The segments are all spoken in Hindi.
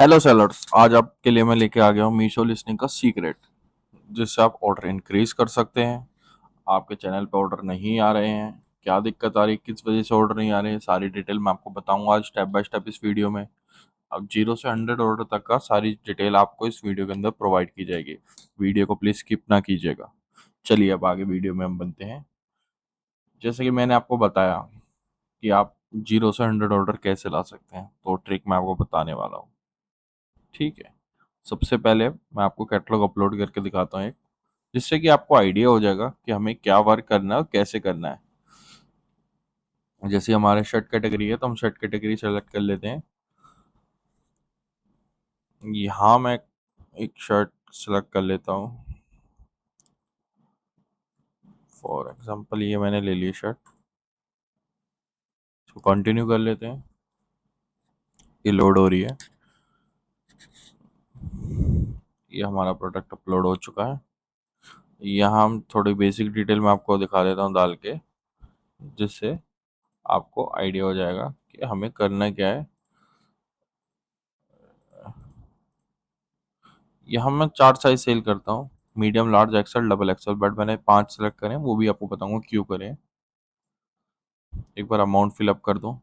हेलो सेलर्स, आज आपके लिए मैं लेके आ गया हूँ मीशो लिस्टिंग का सीक्रेट, जिससे आप ऑर्डर इंक्रीज कर सकते हैं। आपके चैनल पे ऑर्डर नहीं आ रहे हैं, क्या दिक्कत आ रही है, किस वजह से ऑर्डर नहीं आ रहे हैं, सारी डिटेल मैं आपको बताऊंगा आज स्टेप बाय स्टेप इस वीडियो में। अब 0 से 100 ऑर्डर तक का सारी डिटेल आपको इस वीडियो के अंदर प्रोवाइड की जाएगी। वीडियो को प्लीज स्किप ना कीजिएगा। चलिए अब आगे वीडियो में हम बनते हैं। जैसे कि मैंने आपको बताया कि आप 0 से 100 ऑर्डर कैसे ला सकते हैं, तो ट्रिक मैं आपको बताने वाला हूँ। ठीक है, सबसे पहले मैं आपको कैटलॉग अपलोड करके दिखाता हूँ एक, जिससे कि आपको आइडिया हो जाएगा कि हमें क्या वर्क करना है और कैसे करना है। जैसे हमारे शर्ट कैटेगरी है तो हम शर्ट कैटेगरी सेलेक्ट कर लेते हैं। यहाँ मैं एक शर्ट सेलेक्ट कर लेता हूँ। फॉर एग्जांपल ये मैंने ले ली शर्ट, इसको कंटिन्यू कर लेते हैं। ये लोड हो रही है, ये हमारा प्रोडक्ट अपलोड हो चुका है। यहाँ हम थोड़ी बेसिक डिटेल में आपको दिखा देता हूँ डाल के, जिससे आपको आइडिया हो जाएगा कि हमें करना क्या है। यहाँ मैं 4 साइज सेल करता हूँ, medium, large, XL, double XL, but मैंने 5 सेलेक्ट करें, वो भी आपको बताऊंगा क्यों करें। एक बार अमाउंट फिलअप कर दूँ।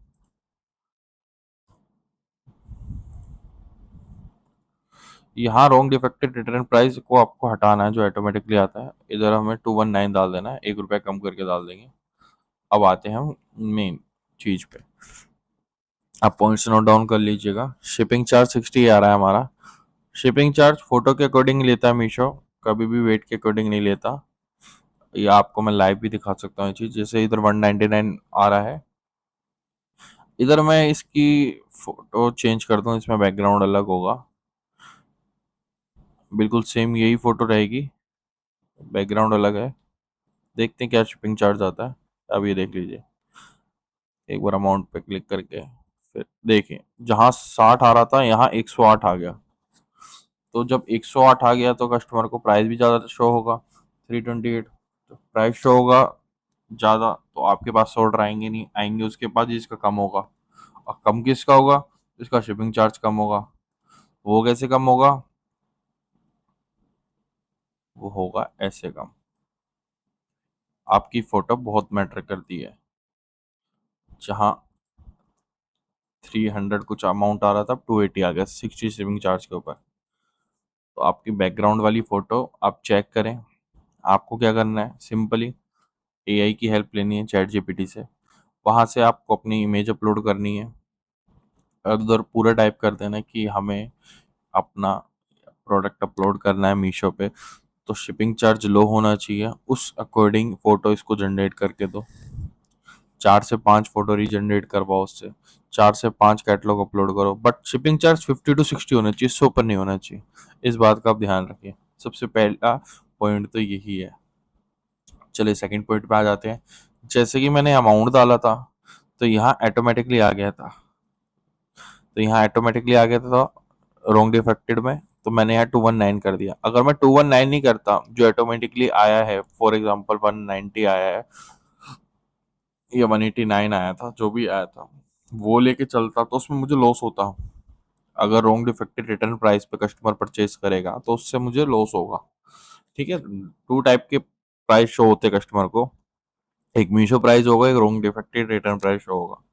यहाँ रॉन्ग डिफेक्टेड रिटर्न प्राइस को आपको हटाना है, जो ऑटोमेटिकली आता है। इधर हमें 219 डाल देना है, 1 रुपया कम करके डाल देंगे। अब आते हैं हम मेन चीज पे। आप पॉइंट्स नोट डाउन कर लीजिएगा। शिपिंग चार्ज 60 आ रहा है हमारा। शिपिंग चार्ज फोटो के अकॉर्डिंग लेता है मीशो, कभी भी वेट के अकॉर्डिंग नहीं लेता। ये आपको मैं लाइव भी दिखा सकता हूँ ये चीज। जैसे इधर 199 आ रहा है, इधर मैं इसकी फोटो चेंज करता हूँ, इसमें बैकग्राउंड अलग होगा, बिल्कुल सेम यही फोटो रहेगी, बैकग्राउंड अलग है। देखते हैं क्या शिपिंग चार्ज आता है। अब ये देख लीजिए, एक बार अमाउंट पे क्लिक करके फिर देखिए, जहाँ 60 आ रहा था यहाँ 108 आ गया। तो जब 108 आ गया तो कस्टमर को प्राइस भी ज़्यादा शो होगा, 328। तो प्राइस शो होगा ज़्यादा तो आपके पास ऑर्डर आएंगे नहीं, आएंगे उसके पास जिसका कम होगा। और कम किसका होगा? इसका शिपिंग चार्ज कम होगा। वो कैसे कम होगा? वो होगा ऐसे कम। आपकी फोटो बहुत मैटर करती है। जहाँ 300 कुछ अमाउंट आ रहा था, 280 आ गया, 60 शिपिंग चार्ज के ऊपर। तो आपकी बैकग्राउंड वाली फोटो आप चेक करें। आपको क्या करना है, सिंपली एआई की हेल्प लेनी है चैट जीपीटी से। वहाँ से आपको अपनी इमेज अपलोड करनी है और उधर पूरा टाइप कर देना है कि हमें अपना प्रोडक्ट अपलोड करना है मीशो पे, तो शिपिंग चार्ज लो होना चाहिए, उस अकॉर्डिंग फोटो इसको जनरेट करके दो। 4 से 5 फोटो रीजनरेट करवाओ उससे, 4 से 5 कैटलॉग अपलोड करो, बट शिपिंग चार्ज 50 to 60 होना चाहिए, इससे ऊपर नहीं होना चाहिए। इस बात का आप ध्यान रखिए। सबसे पहला पॉइंट तो यही है। चलिए सेकंड पॉइंट पे आ जाते हैं। जैसे कि मैंने अमाउंट डाला था तो यहाँ ऑटोमेटिकली आ गया था, रॉन्ग डिफेक्टेड में, तो मैंने यहाँ 219 कर दिया। अगर मैं 219 नहीं करता, जो ऑटोमेटिकली आया है, फॉर एग्जांपल 190 आया है या 189 आया था, जो भी आया था वो लेके चलता, तो उसमें मुझे लॉस होता। अगर रॉन्ग डिफेक्टेड रिटर्न प्राइस पे कस्टमर परचेज करेगा तो उससे मुझे लॉस होगा। ठीक है, टू टाइप के प्राइस शो होते हैं कस्टमर को, एक मीशो प्राइस होगा, एक wrong defected return price show होगा।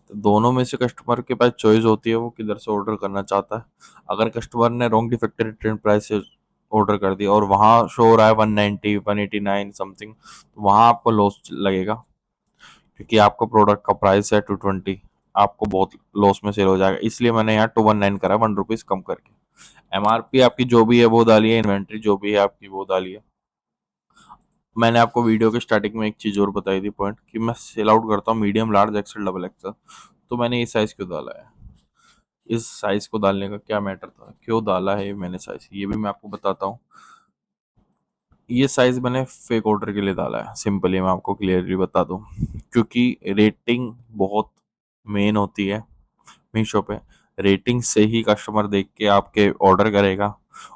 तो दोनों में से कस्टमर के पास चॉइस होती है वो किधर से ऑर्डर करना चाहता है। अगर कस्टमर ने रॉन्ग डिफेक्टेड रिटर्न प्राइस से ऑर्डर कर दिया और वहाँ शो हो रहा है 190 189 समथिंग, तो वहाँ आपको लॉस लगेगा, क्योंकि आपका प्रोडक्ट का प्राइस है 220, आपको बहुत लॉस में सेल हो जाएगा। इसलिए मैंने यहाँ 219 करा, 1 रुपीज कम करके। एमआरपी आपकी जो भी है वो डालिए, इन्वेंट्री जो भी है आपकी वो डालिए। मैंने आपको वीडियो के स्टार्टिंग में एक चीज और बताई थी पॉइंट, कि मैं सेल आउट करता हूँ medium, large, XL, double XL. तो मैंने ये साइज क्यों डाला है, इस साइज को डालने का क्या मैटर था, क्यों डाला है मैंने साइज, ये भी मैं आपको बताता हूँ। ये साइज मैंने फेक ऑर्डर के लिए डाला है, सिंपली मैं आपको क्लियरली बता दूं। क्योंकि रेटिंग बहुत मेन होती है मीशो पे। रेटिंग से ही कस्टमर देख के आपके ऑर्डर करेगा,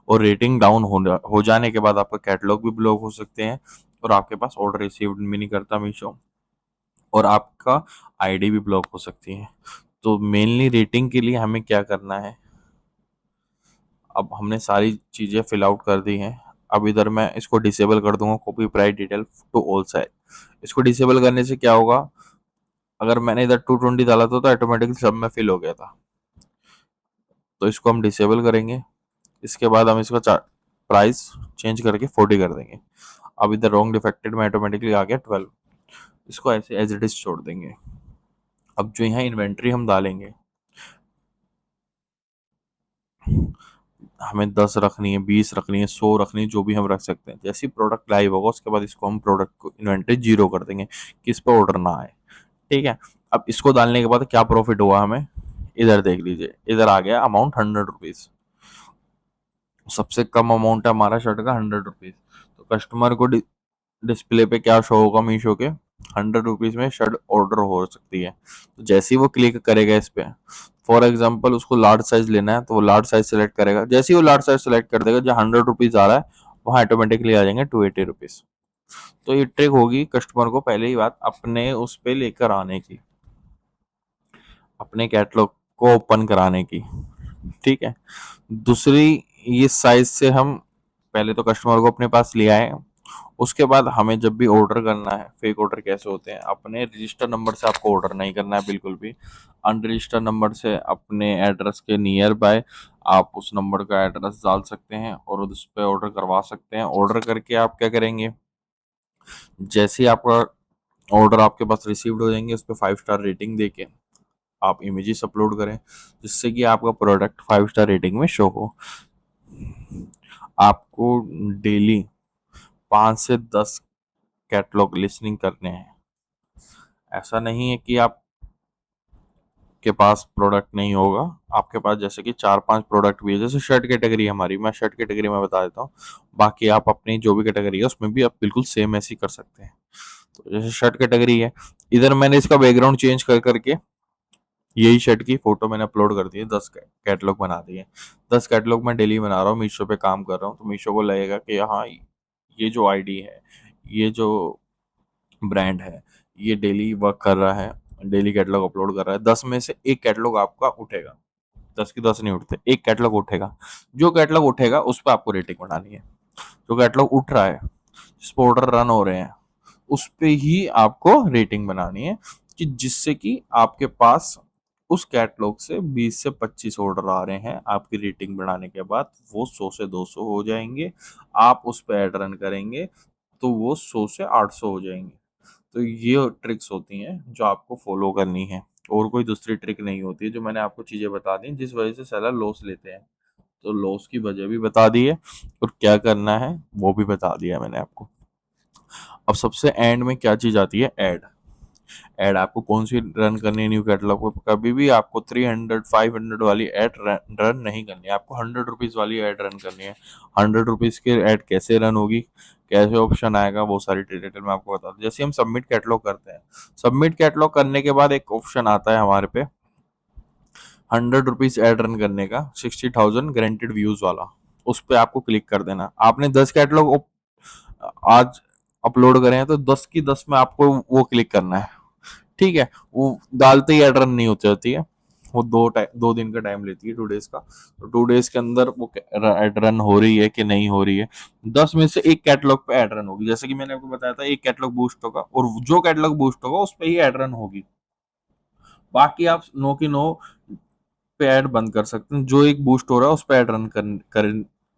और रेटिंग डाउन हो जाने के बाद आपका कैटलॉग भी ब्लॉक हो सकते हैं, और आपके पास ऑर्डर रिसीव्ड भी नहीं करता मीशो, और आपका आईडी भी ब्लॉक हो सकती है। तो मेनली रेटिंग के लिए हमें क्या करना है, अब हमने सारी चीज़ें फिल आउट कर दी हैं। अब इधर मैं इसको डिसेबल कर दूंगा, copy price detail to all side. इसको डिसेबल करने से क्या होगा, अगर मैंने इधर 220 डाला था तो ऑटोमेटिकली सब में फिल हो गया था। तो इसको हम डिसेबल करेंगे। इसके बाद हम इसका प्राइस चेंज करके 40 कर देंगे। अब इधर रॉन्ग डिफेक्टेड में ऑटोमेटिकली आ गया 12। इसको ऐसे एज इट इज छोड़ देंगे। अब जो यहाँ इन्वेंट्री हम डालेंगे, हमें 10 रखनी है, 20 रखनी है, 100 रखनी है, जो भी हम रख सकते हैं। जैसे ही प्रोडक्ट लाइव होगा उसके बाद इसको हम प्रोडक्ट को इन्वेंट्री 0 कर देंगे कि इस पर ऑर्डर ना आए। ठीक है। अब इसको डालने के बाद क्या प्रॉफिट हुआ हमें, इधर देख लीजिए, इधर आ गया अमाउंट 100 रुपीज। सबसे कम अमाउंट है हमारा शर्ट का 100 रुपीज। तो कस्टमर को डिस्प्ले पे क्या शो होगा, मीशो के 100 रुपीज में शर्ट ऑर्डर हो सकती है। तो जैसे ही वो क्लिक करेगा इस पे, फॉर एग्जाम्पल उसको लार्ज साइज लेना है तो वो लार्ज साइज सेलेक्ट करेगा। जैसे ही वो लार्ज साइज सेलेक्ट कर देगा, जो 100 रुपीज आ रहा है वहाँ ऑटोमेटिकली आ जाएंगे 280 रुपीज। तो ये ट्रिक होगी कस्टमर को पहले ही बात अपने उस पे लेकर आने की, अपने कैटलॉग को ओपन कराने की। ठीक है। दूसरी, ये साइज से हम पहले तो कस्टमर को अपने पास ले आए। उसके बाद हमें जब भी ऑर्डर करना है, फेक ऑर्डर कैसे होते हैं, अपने रजिस्टर नंबर से आपको ऑर्डर नहीं करना है बिल्कुल भी। अनरजिस्टर नंबर से अपने एड्रेस के नियर बाय आप उस नंबर का एड्रेस डाल सकते हैं और उस पर ऑर्डर करवा सकते हैं। ऑर्डर करके आप क्या करेंगे, जैसे ही आपका ऑर्डर आपके पास रिसीव्ड हो जाएंगे, उस पर 5 स्टार रेटिंग देके आप इमेजेस अपलोड करें, जिससे कि आपका प्रोडक्ट 5 स्टार रेटिंग में शो हो। आपको डेली 5 से 10 कैटलॉग लिसनिंग करने हैं। ऐसा नहीं है कि आप के पास प्रोडक्ट नहीं होगा, आपके पास जैसे कि 4-5 प्रोडक्ट भी है। जैसे शर्ट कैटेगरी है हमारी, मैं शर्ट कैटेगरी में बता देता हूँ। बाकी आप अपनी जो भी कैटेगरी है उसमें भी आप बिल्कुल सेम ऐसी कर सकते हैं। तो जैसे शर्ट कैटेगरी है, इधर मैंने इसका बैकग्राउंड चेंज कर करके यही शर्ट की फोटो मैंने अपलोड कर दी है, 10 कैटलॉग बना दिए। 10 कैटलॉग मैं डेली बना रहा हूँ, मीशो पे काम कर रहा हूँ। तो मीशो को लगेगा कि हाँ, ये जो आईडी है, ये जो ब्रांड है, ये डेली वर्क कर रहा है, डेली कैटलॉग अपलोड कर रहा है। 10 में से एक कैटलॉग आपका उठेगा, 10 की 10 नहीं उठते, एक कैटलॉग उठेगा। जो कैटलॉग उठेगा उस पर आपको रेटिंग बनानी है। जो कैटलॉग उठ रहा है, जिस पर ऑर्डर रन हो रहे हैं, उस पे ही आपको रेटिंग बनानी है, कि जिससे कि आपके पास उस कैटलॉग से 20 से 25 ऑर्डर आ रहे हैं। आपकी रेटिंग बढ़ाने के बाद वो 100 से 200 हो जाएंगे। आप उस पर ऐड रन करेंगे तो वो 100 से 800 हो जाएंगे। तो ये ट्रिक्स होती हैं जो आपको फॉलो करनी है, और कोई दूसरी ट्रिक नहीं होती है। जो मैंने आपको चीज़ें बता दी जिस वजह से सेलर लॉस लेते हैं, तो लॉस की वजह भी बता दी है और क्या करना है वो भी बता दिया मैंने आपको। अब सबसे एंड में क्या चीज़ आती है, ऐड। ऐड आपको कौन सी रन करनी है न्यू कैटलॉग पे, कभी भी आपको 300-500 वाली ऐड रन नहीं करनी है, आपको 100 रुपीज़ वाली ऐड रन करनी है। 100 रुपीज़ की ऐड कैसे रन होगी, कैसे ऑप्शन आएगा, वो सारी डिटेल मैं आपको बता दूं। जैसे हम सबमिट कैटलॉग करते हैं, सबमिट कैटलॉग करने के बाद एक ऑप्शन आता है हमारे पे 100 रुपीज़ ऐड रन करने का, 60,000 गारंटेड व्यूज वाला। उस पर आपको क्लिक कर देना। आपने 10 कैटलॉग आज अपलोड करे हैं तो 10 की 10 में आपको वो क्लिक करना है। ठीक है। वो डालते ही एड रन नहीं होती होती है, वो 2 दिन का टाइम लेती है, 2 डेज का। तो 2 डेज के अंदर वो एड रन हो रही है कि नहीं हो रही है। 10 में से एक कैटलॉग पे एड रन होगी। जैसे कि मैंने आपको बताया था, एक कैटलॉग बूस्ट होगा और जो कैटलॉग बूस्ट होगा उस पर ही एड रन होगी। बाकी आप नो की नो पे ऐड बंद कर सकते हैं। जो एक बूस्ट हो रहा है उस पर ऐड रन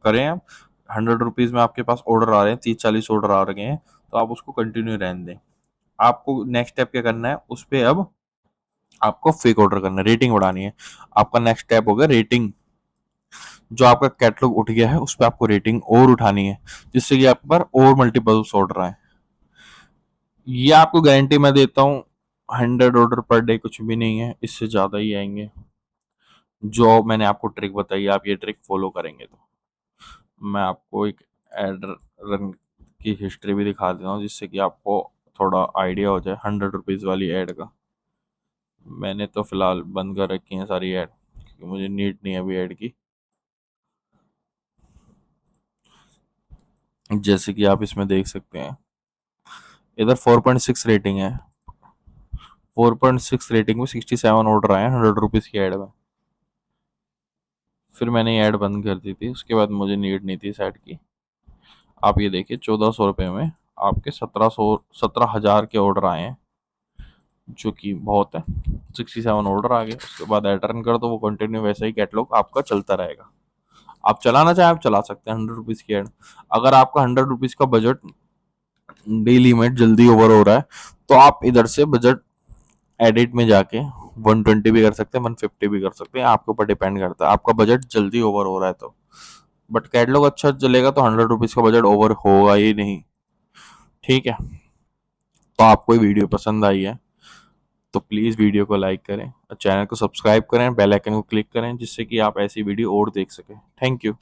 करें आप। 100 रुपीज में आपके पास ऑर्डर आ रहे हैं, 30-40 ऑर्डर आ रहे हैं, तो आप उसको कंटिन्यू रहने दें। आपको नेक्स्ट स्टेप क्या करना है, उस पर अब आपको फेक ऑर्डर करना है, रेटिंग बढ़ानी है। आपका नेक्स्ट स्टेप होगा रेटिंग। जो आपका कैटलॉग उठ गया है उस पर आपको रेटिंग और उठानी है, जिससे कि आपके पास और मल्टीपल्स ऑर्डर आए। ये आपको गारंटी मैं देता हूँ, 100 ऑर्डर पर डे कुछ भी नहीं है, इससे ज्यादा ही आएंगे। जो मैंने आपको ट्रिक बताई, आप ये ट्रिक फॉलो करेंगे तो मैं आपको एक एड रन की हिस्ट्री भी दिखा देता हूँ, जिससे कि आपको थोड़ा आइडिया हो जाए 100 रुपीज़ वाली ऐड का। मैंने तो फिलहाल बंद कर रखी है सारी ऐड, क्योंकि मुझे नीड नहीं है अभी ऐड की। जैसे कि आप इसमें देख सकते हैं, इधर 4.6 रेटिंग है। 4.6 रेटिंग में 67 ऑर्डर आए हैं 100 रुपीज़ की ऐड में। फिर मैंने ऐड बंद कर दी थी, उसके बाद मुझे नीड नहीं थी इस ऐड की। आप ये देखिए 1400 रुपये में आपके 17,000 के ऑर्डर आए हैं, जो कि बहुत है। 67 ऑर्डर आ गए, उसके बाद ऐड रन कर दो, वो कंटिन्यू वैसे ही कैटलॉग आपका चलता रहेगा। आप चलाना चाहें आप चला सकते हैं 100 रुपीज़ की ऐड। अगर आपका 100 रुपीज़ का बजट डेली में जल्दी ओवर हो रहा है, तो आप इधर से बजट एडिट में जाके 120 भी कर सकते हैं, 150 भी कर सकते हैं, आपके ऊपर डिपेंड करता है आपका बजट जल्दी ओवर हो रहा है तो। बट कैटलॉग अच्छा चलेगा तो 100 रुपीज़ का बजट ओवर होगा ही नहीं। ठीक है, तो आपको ये वीडियो पसंद आई है तो प्लीज़ वीडियो को लाइक करें और चैनल को सब्सक्राइब करें, बेल आइकन को क्लिक करें, जिससे कि आप ऐसी वीडियो और देख सकें। Thank you.